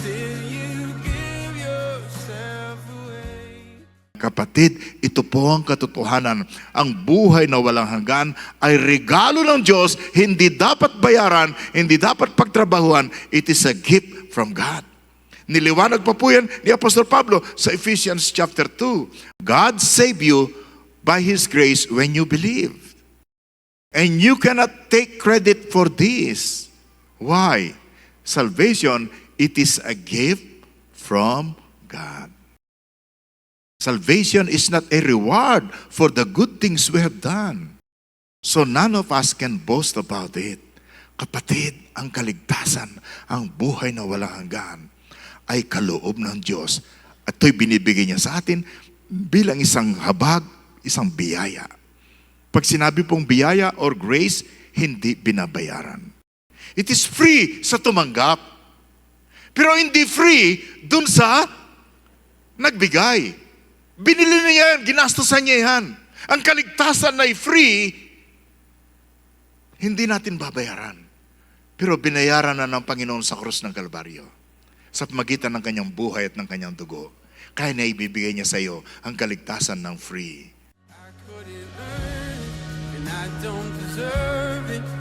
till you give yourself away. Kapatid, ito po ang katotohanan. Ang buhay na walang hanggan ay regalo ng Diyos, hindi dapat bayaran, hindi dapat pagtrabahuan. It is a gift from God. Niliwanag pa po yan ni Apostol Pablo sa Ephesians chapter 2. God saved you by His grace when you believe. And you cannot take credit for this. Why? Salvation, it is a gift from God. Salvation is not a reward for the good things we have done. So none of us can boast about it. Kapatid, ang kaligtasan, ang buhay na walang hanggan, ay kaloob ng Diyos. At ito'y binibigay niya sa atin bilang isang habag, isang biyaya. Pag sinabi pong biyaya or grace, hindi binabayaran. It is free sa tumanggap. Pero hindi free dun sa nagbigay. Binili niya yan, ginastosan niya yan. Ang kaligtasan na free, hindi natin babayaran. Pero binayaran na ng Panginoon sa krus ng Kalbaryo. Sa pamagitan ng kanyang buhay at ng kanyang dugo. Kaya na ibibigay niya sa iyo ang kaligtasan ng free. I couldn't earn, and I don't deserve